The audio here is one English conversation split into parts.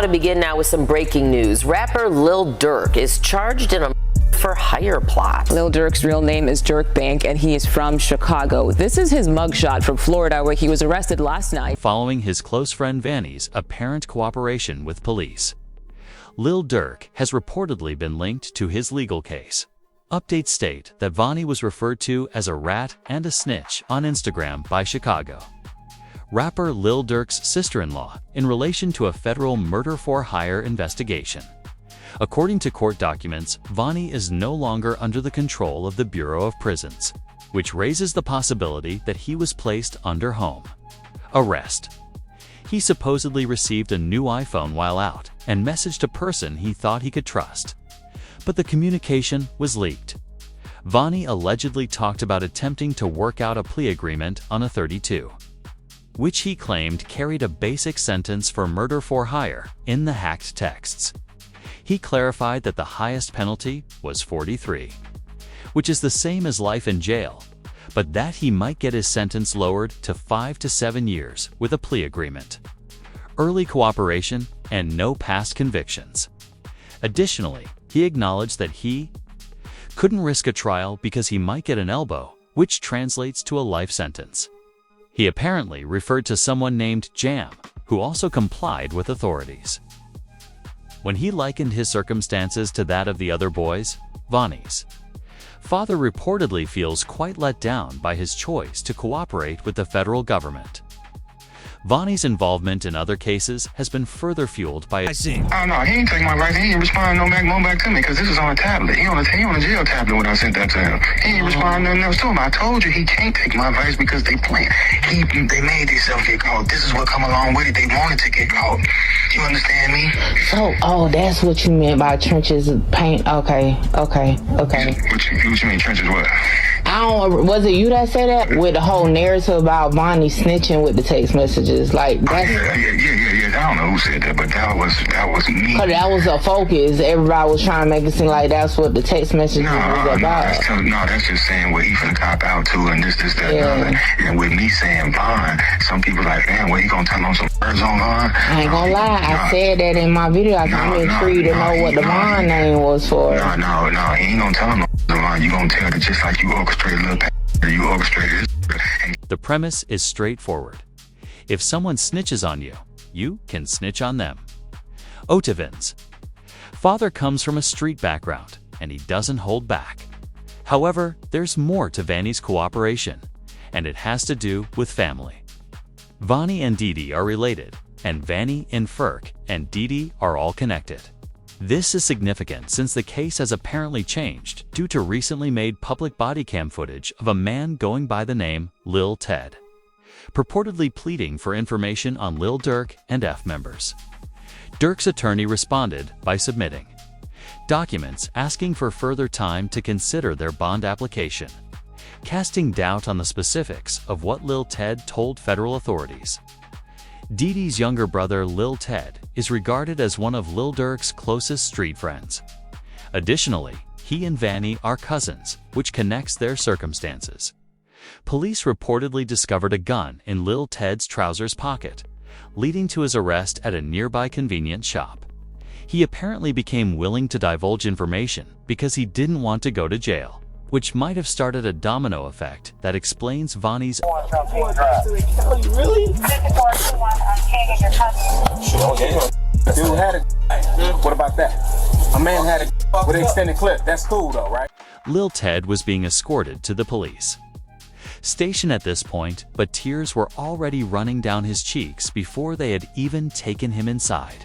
To begin now with some breaking news. Rapper Lil Durk is charged in a for hire plot. Lil Durk's real name is Durk Bank, and he is from Chicago. This is his mugshot from Florida, where he was arrested last night. Following his close friend Vanny's apparent cooperation with police, Lil Durk has reportedly been linked to his legal case. Updates state that Vanny was referred to as a rat and a snitch on Instagram by Chicago rapper Lil Durk's sister-in-law in relation to a federal murder-for-hire investigation. According to court documents, Vanny is no longer under the control of the Bureau of Prisons, which raises the possibility that he was placed under home arrest. He supposedly received a new iPhone while out and messaged a person he thought he could trust. But the communication was leaked. Vanny allegedly talked about attempting to work out a plea agreement on a 32, which he claimed carried a basic sentence for murder for hire in the hacked texts. He clarified that the highest penalty was 43, which is the same as life in jail, but that he might get his sentence lowered to 5 to 7 years with a plea agreement, early cooperation, and no past convictions. Additionally, he acknowledged that he couldn't risk a trial because he might get an elbow, which translates to a life sentence. He apparently referred to someone named Jam, who also complied with authorities. When he likened his circumstances to that of the other boys, Vanny's father reportedly feels quite let down by his choice to cooperate with the federal government. Vanny's involvement in other cases has been further fueled by Oh no, he ain't take my advice. He ain't respond no back to me because this is on a tablet. He on a jail tablet when I sent that to him. He ain't respond nothing else to him. I told you he can't take my advice because they playing. They made themselves get caught. This is what come along with it. They wanted to get caught. You understand me? Oh, that's what you meant by trenches paint. Okay. What you mean trenches what? Was it you that said that? With the whole narrative about Vanny snitching with the text messages, like that's. Yeah. I don't know who said that, but that was me. Cause that was a focus. Everybody was trying to make it seem like that's what the text messages was about. That's just saying what he finna cop out to, and this, that, and other. And with me saying Vaughn, some people like, damn, what he gonna tell on some words on Vaughn? I ain't gonna lie, I said that in my video. I'm intrigued to know what the Vaughn name was for. No, he ain't gonna tell him no Vaughn. You gonna tell that just like you orchestrated you orchestrated this. The premise is straightforward. If someone snitches on you, you can snitch on them. Otivins. Father comes from a street background, and he doesn't hold back. However, there's more to Vanny's cooperation, and it has to do with family. Vanny and Didi are related, and Vanny and Ferk and Didi are all connected. This is significant since the case has apparently changed due to recently made public body cam footage of a man going by the name Lil Ted, purportedly pleading for information on Lil Durk and F members. Durk's attorney responded by submitting documents asking for further time to consider their bond application, casting doubt on the specifics of what Lil Ted told federal authorities. Didi's younger brother Lil Ted is regarded as one of Lil Durk's closest street friends. Additionally, he and Vanny are cousins, which connects their circumstances. Police reportedly discovered a gun in Lil Ted's trousers pocket, leading to his arrest at a nearby convenience shop. He apparently became willing to divulge information because he didn't want to go to jail, which might have started a domino effect that explains Vanny's Really? Dude had a what about that? A man had a with an extended clip. That's cool though, right? Lil Ted was being escorted to the police station at this point, but tears were already running down his cheeks before they had even taken him inside.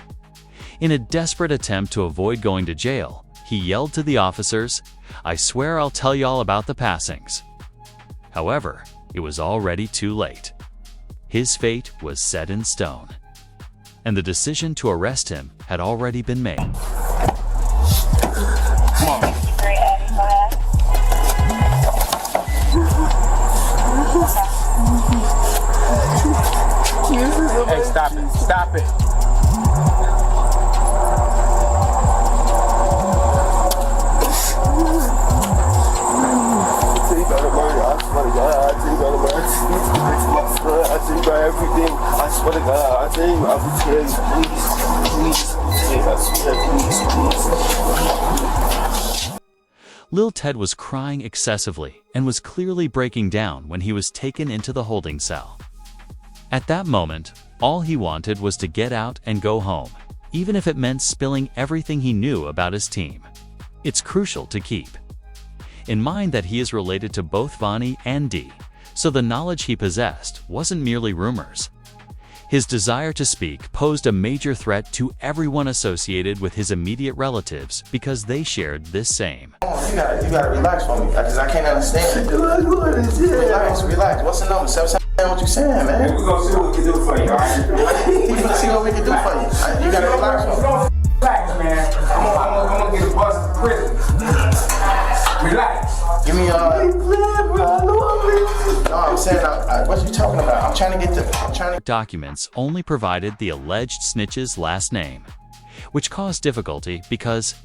In a desperate attempt to avoid going to jail, he yelled to the officers, "I swear I'll tell y'all about the passings." However, it was already too late. His fate was set in stone, and the decision to arrest him had already been made. Come on. Hey, stop it. Stop it. I tell you about everything. I swear to God, I tell you, I will tell you, please. Lil Ted was crying excessively and was clearly breaking down when he was taken into the holding cell. At that moment, all he wanted was to get out and go home, even if it meant spilling everything he knew about his team. It's crucial to keep in mind that he is related to both Vonnie and Dee, so the knowledge he possessed wasn't merely rumors. His desire to speak posed a major threat to everyone associated with his immediate relatives because they shared this same. You gotta relax for me, because I can't understand it. Relax. What's the number? 7 what you saying, man? We're gonna see what we can do for you, alright? We're gonna see what we can do for you. You gotta relax for me. Relax, man. I'm gonna get a bus to prison. Relax. Give me no, I'm saying, what you talking about? I'm trying to get the, Documents only provided the alleged snitch's last name, which caused difficulty because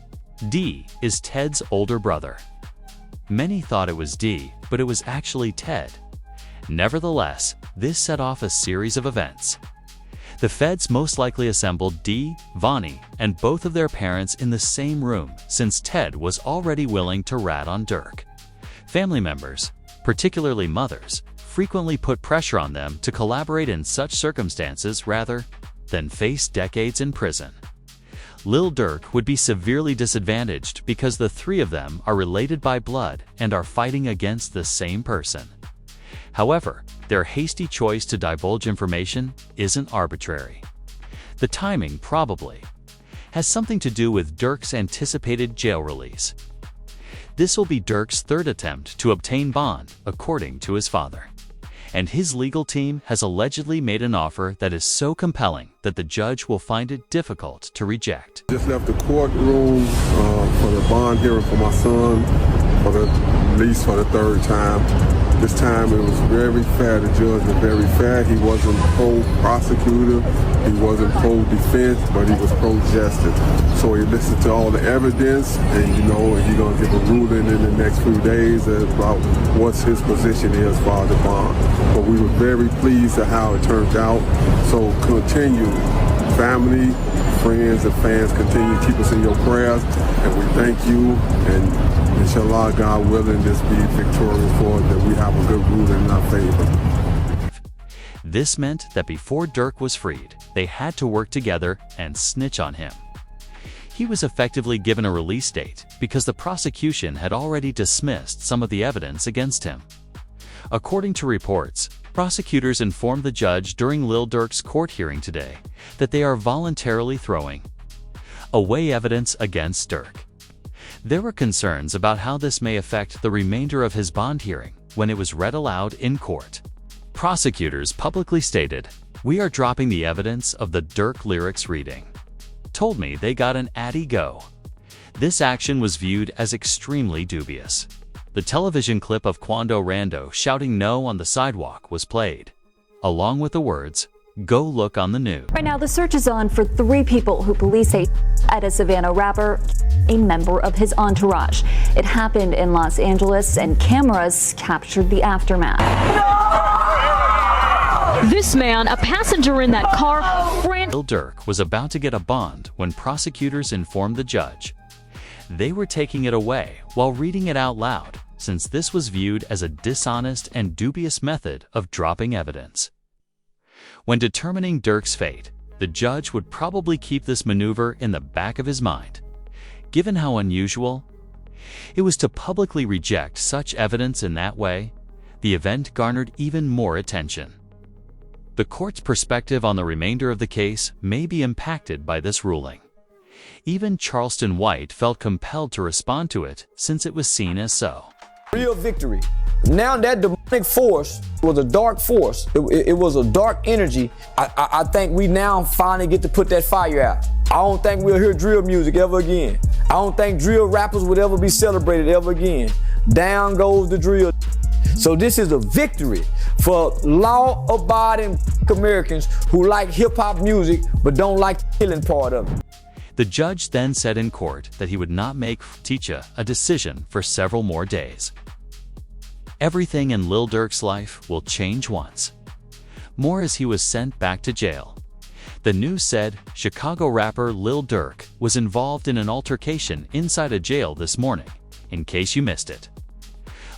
D is Ted's older brother. Many thought it was D, but it was actually Ted. Nevertheless, this set off a series of events. The feds most likely assembled Dee, Vonnie, and both of their parents in the same room since Ted was already willing to rat on Durk. Family members, particularly mothers, frequently put pressure on them to collaborate in such circumstances rather than face decades in prison. Lil Durk would be severely disadvantaged because the three of them are related by blood and are fighting against the same person. However, their hasty choice to divulge information isn't arbitrary. The timing probably has something to do with Durk's anticipated jail release. This will be Durk's third attempt to obtain bond, according to his father. And his legal team has allegedly made an offer that is so compelling that the judge will find it difficult to reject. Just left the courtroom for the bond hearing for my son for the release for the third time. This time it was very fair. The judge was very fair. He wasn't pro-prosecutor, he wasn't pro-defense, but he was pro-justice. So he listened to all the evidence, and he's going to give a ruling in the next few days about what his position is for the bond. But we were very pleased at how it turned out. So continue, family, friends, and fans, continue to keep us in your prayers, and we thank you. And inshallah, God willing, this be victorious for us, that we have a good ruling in our favor. This meant that before Durk was freed, they had to work together and snitch on him. He was effectively given a release date because the prosecution had already dismissed some of the evidence against him. According to reports, prosecutors informed the judge during Lil Durk's court hearing today that they are voluntarily throwing away evidence against Durk. There were concerns about how this may affect the remainder of his bond hearing when it was read aloud in court. Prosecutors publicly stated, "We are dropping the evidence of the Durk lyrics reading. Told me they got an Addy go." This action was viewed as extremely dubious. The television clip of Quando Rando shouting no on the sidewalk was played, along with the words, "Go look on the news." Right now, the search is on for 3 people who police say at a Savannah rapper, a member of his entourage. It happened in Los Angeles, and cameras captured the aftermath. This man, a passenger in that car, ran. Lil Durk was about to get a bond when prosecutors informed the judge they were taking it away while reading it out loud, since this was viewed as a dishonest and dubious method of dropping evidence. When determining Durk's fate, the judge would probably keep this maneuver in the back of his mind. Given how unusual it was to publicly reject such evidence in that way, the event garnered even more attention. The court's perspective on the remainder of the case may be impacted by this ruling. Even Charleston White felt compelled to respond to it since it was seen as so. Real victory. Now that demonic force was a dark force. It was a dark energy. I think we now finally get to put that fire out. I don't think we'll hear drill music ever again. I don't think drill rappers would ever be celebrated ever again. Down goes the drill. So this is a victory for law-abiding Americans who like hip-hop music but don't like the killing part of it. The judge then said in court that he would not make Teacha a decision for several more days. Everything in Lil Durk's life will change once more as he was sent back to jail. The news said Chicago rapper Lil Durk was involved in an altercation inside a jail this morning, in case you missed it.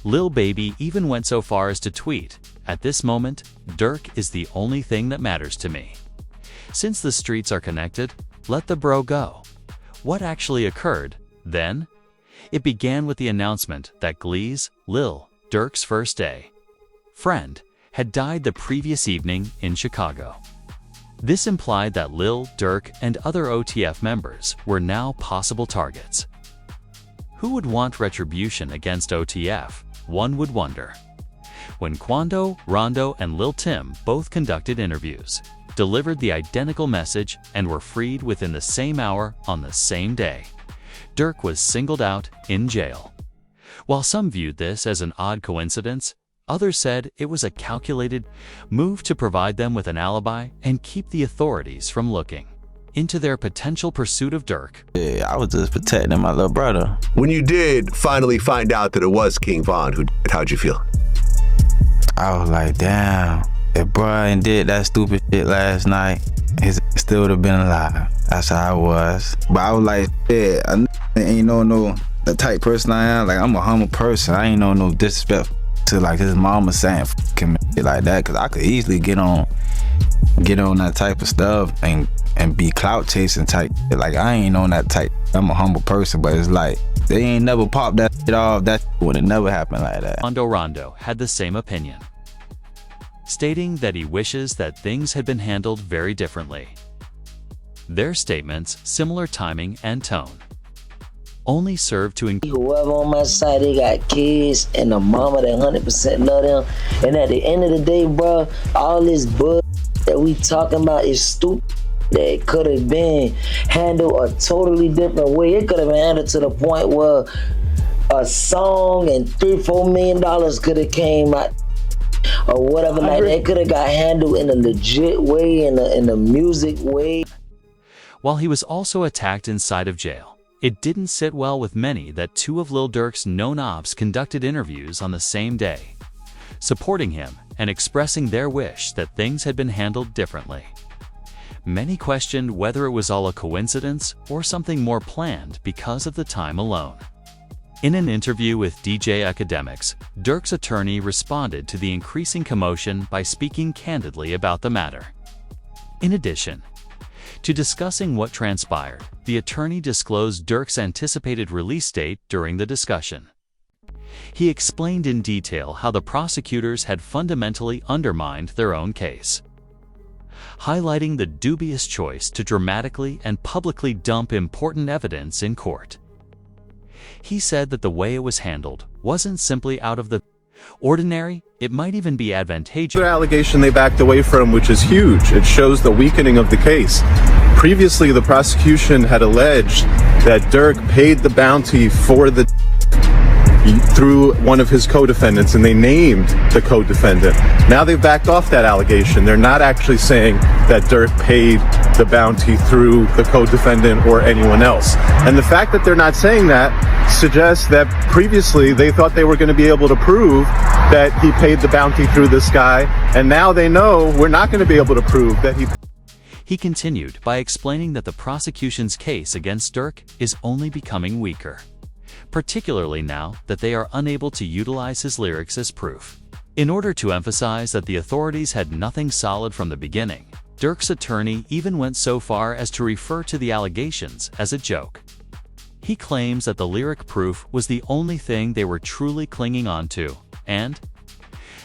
Lil Baby even went so far as to tweet, "At this moment, Durk is the only thing that matters to me. Since the streets are connected, let the bro go." What actually occurred then? It began with the announcement that Glee's, Lil Durk's first day friend, had died the previous evening in Chicago. This implied that Lil Durk and other OTF members were now possible targets. Who would want retribution against OTF, one would wonder. When Quando, Rondo, and Lil Tim both conducted interviews, delivered the identical message, and were freed within the same hour on the same day, Durk was singled out in jail. While some viewed this as an odd coincidence, others said it was a calculated move to provide them with an alibi and keep the authorities from looking into their potential pursuit of Durk. Yeah, I was just protecting my little brother. When you did finally find out that it was King Von who did it, how'd you feel? I was like, damn, if Brian did that stupid shit last night, he still would have been alive. That's how I was. But I was like, yeah, I ain't no the type person I am. Like, I'm a humble person. I ain't no disrespect to like his mama saying fucking shit like that, because I could easily get on that type of stuff and be clout chasing type. Like, I ain't on that type. I'm a humble person, but it's like they ain't never popped that shit off. That would have never happened like that. Rondo had the same opinion, stating that he wishes that things had been handled very differently. Their statements, similar timing and tone, only serve to whoever on my side, they got kids and a mama that 100% love them. And at the end of the day, bro, all this bull that we talking about is stupid. That could have been handled a totally different way. It could have been handled to the point where a song and $3-4 million could have came out or whatever. Like, they could have got handled in a legit way, in a music way. While he was also attacked inside of jail, it didn't sit well with many that two of Lil Durk's known ops conducted interviews on the same day, supporting him and expressing their wish that things had been handled differently. Many questioned whether it was all a coincidence or something more planned because of the time alone. In an interview with DJ Academics, Durk's attorney responded to the increasing commotion by speaking candidly about the matter. In addition to discussing what transpired, the attorney disclosed Durk's anticipated release date during the discussion. He explained in detail how the prosecutors had fundamentally undermined their own case, highlighting the dubious choice to dramatically and publicly dump important evidence in court. He said that the way it was handled wasn't simply out of the ordinary, it might even be advantageous. The allegation they backed away from, which is huge. It shows the weakening of the case. Previously, the prosecution had alleged that Durk paid the bounty for the through one of his co-defendants, and they named the co-defendant. Now they've backed off that allegation. They're not actually saying that Durk paid the bounty through the co-defendant or anyone else. And the fact that they're not saying that suggests that previously they thought they were going to be able to prove that he paid the bounty through this guy, and now they know we're not going to be able to prove that he... He continued by explaining that the prosecution's case against Durk is only becoming weaker, particularly now that they are unable to utilize his lyrics as proof. In order to emphasize that the authorities had nothing solid from the beginning, Durk's attorney even went so far as to refer to the allegations as a joke. He claims that the lyric proof was the only thing they were truly clinging on to, and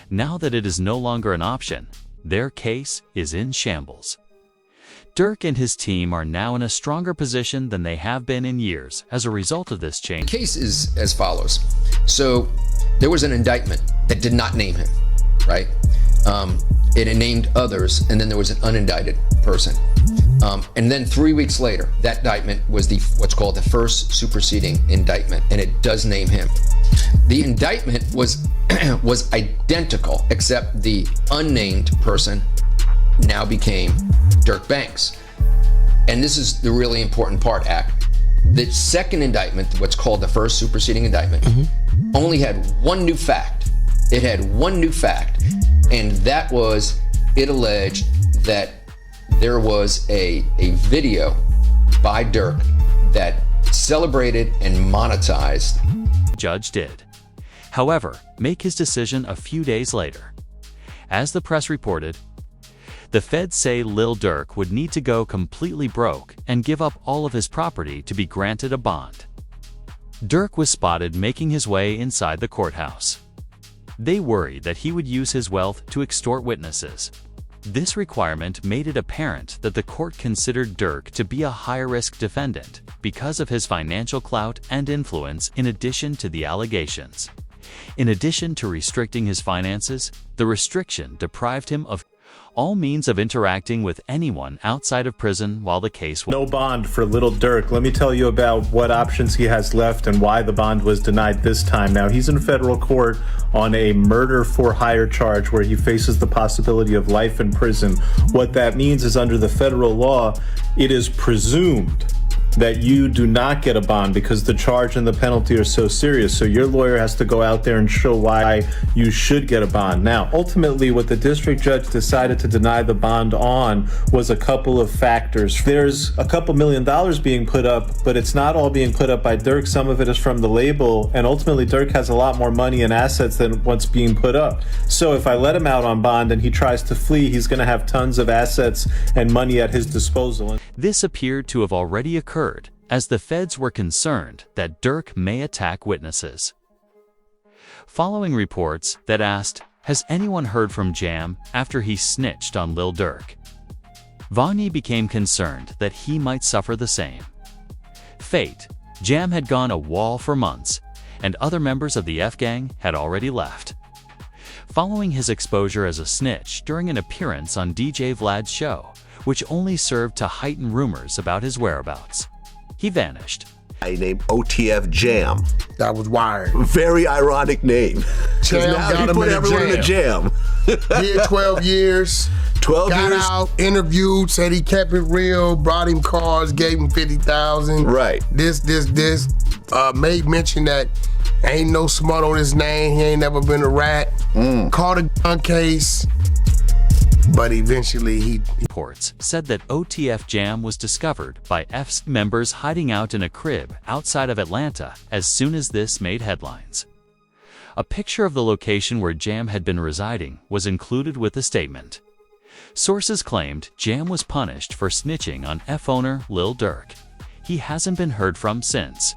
now that it is no longer an option, their case is in shambles. Durk and his team are now in a stronger position than they have been in years as a result of this change. The case is as follows. So there was an indictment that did not name him, right? It named others, and then there was an unindicted person. And then 3 weeks later, that indictment was what's called the first superseding indictment, and it does name him. The indictment was identical, except the unnamed person now became Durk Banks. And this is the really important part, Act. The second indictment, what's called the first superseding indictment, only had one new fact. It had one new fact, and that was it alleged that there was a video by Durk that celebrated and monetized district judge did. However, make his decision a few days later. As the press reported, the feds say Lil Durk would need to go completely broke and give up all of his property to be granted a bond. Durk was spotted making his way inside the courthouse. They worried that he would use his wealth to extort witnesses. This requirement made it apparent that the court considered Durk to be a high-risk defendant because of his financial clout and influence in addition to the allegations. In addition to restricting his finances, the restriction deprived him of all means of interacting with anyone outside of prison while the case was. No bond for Lil Durk. Let me tell you about what options he has left and why the bond was denied this time. Now, he's in federal court on a murder for hire charge where he faces the possibility of life in prison. What that means is under the federal law, it is presumed that you do not get a bond because the charge and the penalty are so serious. So your lawyer has to go out there and show why you should get a bond. Now, ultimately, what the district judge decided to deny the bond on was a couple of factors. There's a couple $1 million being put up, but it's not all being put up by Durk. Some of it is from the label, and ultimately Durk has a lot more money and assets than what's being put up. So if I let him out on bond and he tries to flee, he's going to have tons of assets and money at his disposal. This appeared to have already occurred, as the feds were concerned that Durk may attack witnesses. Following reports that asked, "Has anyone heard from Jam?" after he snitched on Lil Durk, Vani became concerned that he might suffer the same fate. Jam had gone AWOL for months, and other members of the F-Gang had already left. Following his exposure as a snitch during an appearance on DJ Vlad's show, which only served to heighten rumors about his whereabouts, he vanished. I named OTF Jam. That was wired. Very ironic name. Jam now got he him put in everyone in a jam. Did 12 years. 12 got years. out, interviewed, said he kept it real, brought him cars, gave him 50,000. Right. This. Made mention that ain't no smut on his name. He ain't never been a rat. Caught a gun case. But eventually he... Reports said that OTF Jam was discovered by F's members hiding out in a crib outside of Atlanta as soon as this made headlines. A picture of the location where Jam had been residing was included with the statement. Sources claimed Jam was punished for snitching on F owner Lil Durk. He hasn't been heard from since.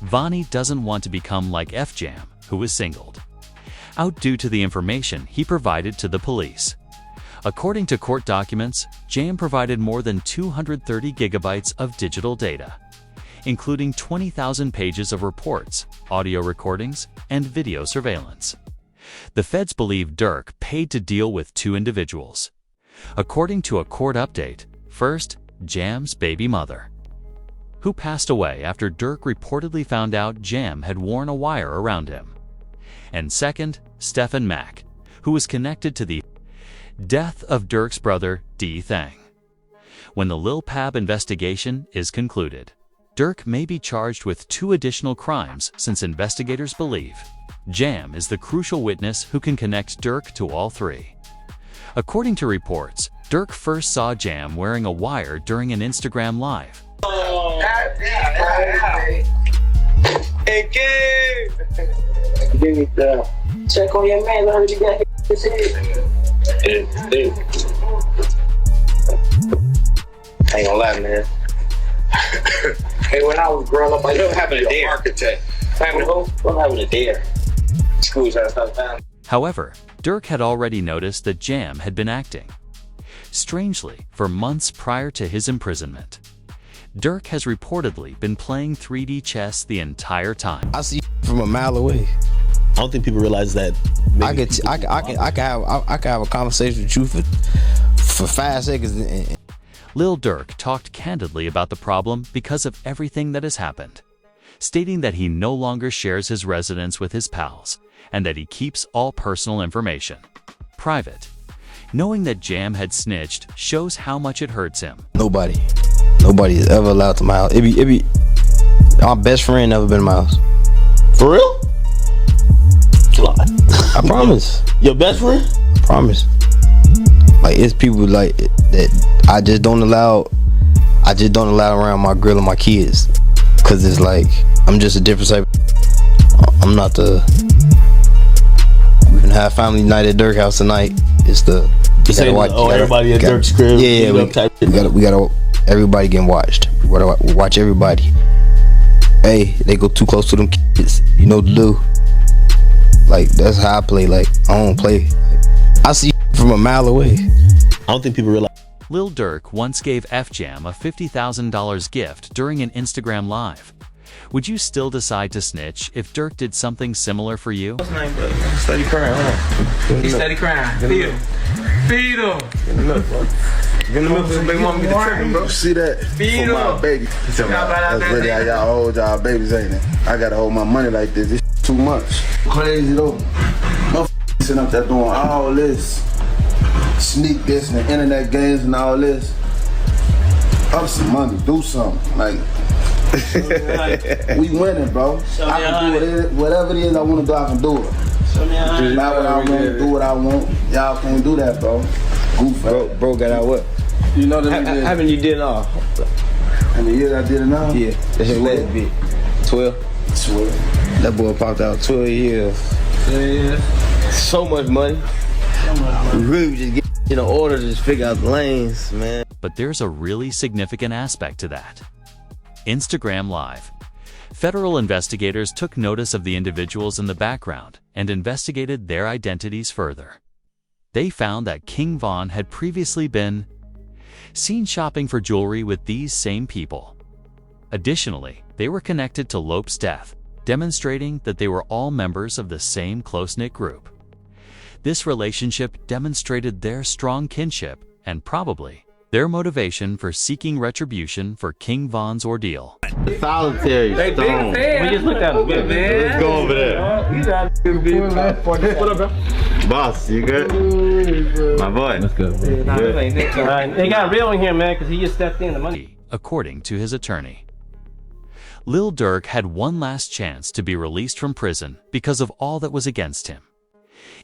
Vani doesn't want to become like F Jam, who was singled out due to the information he provided to the police. According to court documents, Jam provided more than 230 gigabytes of digital data, including 20,000 pages of reports, audio recordings, and video surveillance. The feds believe Durk paid to deal with two individuals. According to a court update, first, Jam's baby mother, who passed away after Durk reportedly found out Jam had worn a wire around him. And second, Stephen Mack, who was connected to the death of Durk's brother, D. Thang. When the Lil Pab investigation is concluded, Durk may be charged with 2 additional crimes since investigators believe Jam is the crucial witness who can connect Durk to all 3. According to reports, Durk first saw Jam wearing a wire during an Instagram live. Check on your man, I heard you got his head. I ain't gonna lie, man. Hey, when I was growing up, I was having a dare. Architect. Having a who? I'm having a dare. School's out of town. However, Durk had already noticed that Jam had been acting strangely for months prior to his imprisonment. Durk has reportedly been playing 3D chess the entire time. I see from a mile away. I don't think people realize that. I can have a conversation with you for 5 seconds. Lil Durk talked candidly about the problem because of everything that has happened, stating that he no longer shares his residence with his pals and that he keeps all personal information private. Knowing that Jam had snitched shows how much it hurts him. Nobody is ever allowed to my house. It be my best friend never been in my house. For real? I promise. Your best friend? I promise. Like, it's people like that I just don't allow around my girl and my kids, cause it's like I'm just a different type. I'm not the. We're gonna have family night at Durk house tonight. It's the. You gotta watch. Everybody at Durk's crib. Yeah, we gotta. Everybody getting watched. We gotta watch everybody. Hey, they go too close to them kids. You know what to do. Like, that's how I play. Like, I don't play. I see from a mile away. I don't think people realize. Lil Durk once gave F-Jam a $50,000 gift during an Instagram live. Would you still decide to snitch if Durk did something similar for you? Steady crying, huh? He's steady crying. Feed him. Feed him. Get in the milk, bro. Get in the milk, baby mama get the tripping, bro. See that? Feed for my him. baby. That's really how y'all hold y'all babies, ain't it? I gotta hold my money like this. This too much. Crazy though. Motherfuckers sitting up there doing all this. Sneak this and the internet games and all this. Up some money, do something. Like, we winning, bro. I can do whatever it is I want to do, I can do it. Just not what I want, do what I want. Y'all can't do that, bro. Goof, bro got out what? You know that How many you did all? How many years I did it now? Yeah, that's your last bit. 12? 12. That boy popped out 12 years. Yeah. So much money. We really just get in order to just figure out the lanes, man. But there's a really significant aspect to that. Instagram Live. Federal investigators took notice of the individuals in the background and investigated their identities further. They found that King Von had previously been seen shopping for jewelry with these same people. Additionally, they were connected to Lope's death, demonstrating that they were all members of the same close-knit group. This relationship demonstrated their strong kinship and probably their motivation for seeking retribution for King Von's ordeal. Solitary stone. We just looked at him, man. Let's go over there. He's out there, man. What up, bro? Boss, you good? My boy. Let's go. They got real in here, man, because he just stepped in the money. According to his attorney, Lil Durk had one last chance to be released from prison because of all that was against him.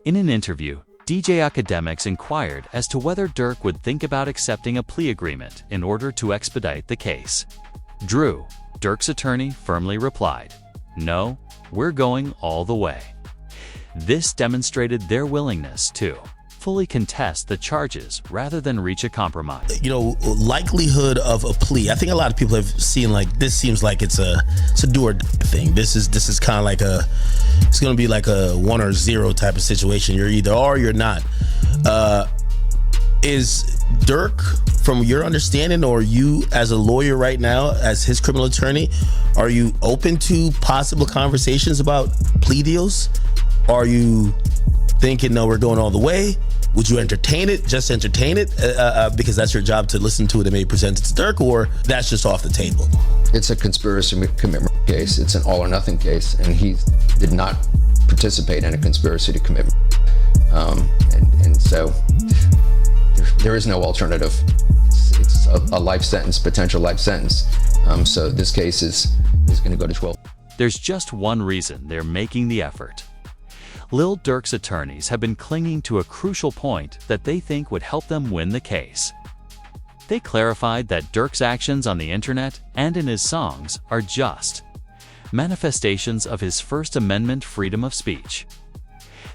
In an interview, DJ Academics inquired as to whether Durk would think about accepting a plea agreement in order to expedite the case. Drew, Durk's attorney, firmly replied, "No, we're going all the way." This demonstrated their willingness to fully contest the charges rather than reach a compromise. You know, likelihood of a plea. I think a lot of people have seen like this. Seems like it's a do or die thing. This is kind of like it's gonna be like a 1 or 0 type of situation. You're either or you're not. Is Durk, from your understanding, or you as a lawyer right now, as his criminal attorney, are you open to possible conversations about plea deals? Are you thinking, no, we're going all the way? Would you entertain it, just entertain it, because that's your job to listen to it and maybe present it to Durk, or that's just off the table? It's a conspiracy commitment case. It's an all or nothing case, and he did not participate in a conspiracy to commit. And so there is no alternative. It's a life sentence, potential life sentence. So this case is going to go to 12. There's just one reason they're making the effort. Lil Durk's attorneys have been clinging to a crucial point that they think would help them win the case. They clarified that Durk's actions on the internet and in his songs are just manifestations of his First Amendment freedom of speech.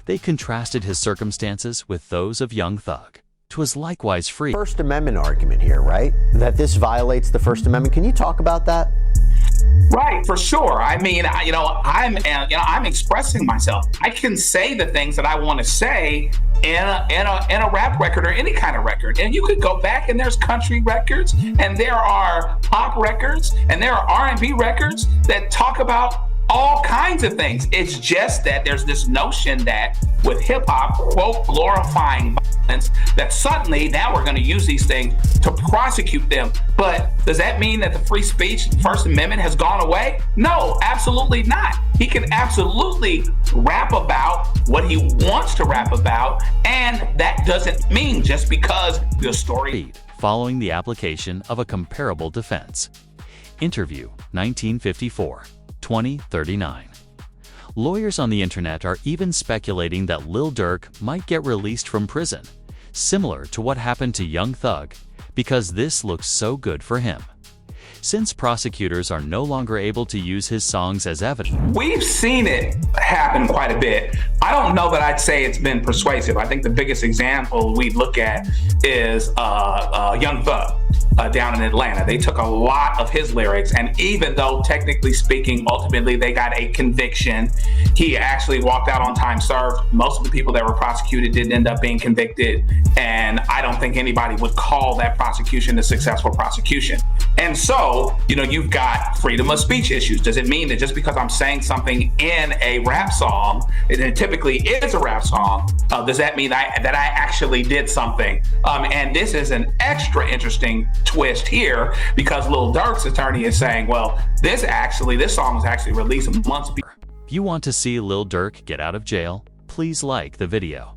They contrasted his circumstances with those of Young Thug, who was likewise free. First Amendment argument here, right? That this violates the First Amendment. Can you talk about that? Right, for sure. I mean, I'm expressing myself. I can say the things that I want to say in a rap record or any kind of record. And you could go back and there's country records and there are pop records and there are R&B records that talk about all kinds of things. It's just that there's this notion that with hip hop, quote, glorifying violence, that suddenly now we're going to use these things to prosecute them. But does that mean that the free speech, First Amendment has gone away? No, absolutely not. He can absolutely rap about what he wants to rap about. And that doesn't mean just because the story. Following the application of a comparable defense. Interview 1954. 2039. Lawyers on the internet are even speculating that Lil Durk might get released from prison, similar to what happened to Young Thug, because this looks so good for him. since prosecutors are no longer able to use his songs as evidence. We've seen it happen quite a bit. I don't know that I'd say it's been persuasive. I think the biggest example we look at is Young Thug down in Atlanta. They took a lot of his lyrics, and even though technically speaking, ultimately they got a conviction, he actually walked out on time served. Most of the people that were prosecuted didn't end up being convicted, and I don't think anybody would call that prosecution a successful prosecution. And so, you've got freedom of speech issues. Does it mean that just because I'm saying something in a rap song, and it typically is a rap song, does that mean that I actually did something? And this is an extra interesting twist here, because Lil Durk's attorney is saying, well, this song was actually released months before. If you want to see Lil Durk get out of jail, please like the video.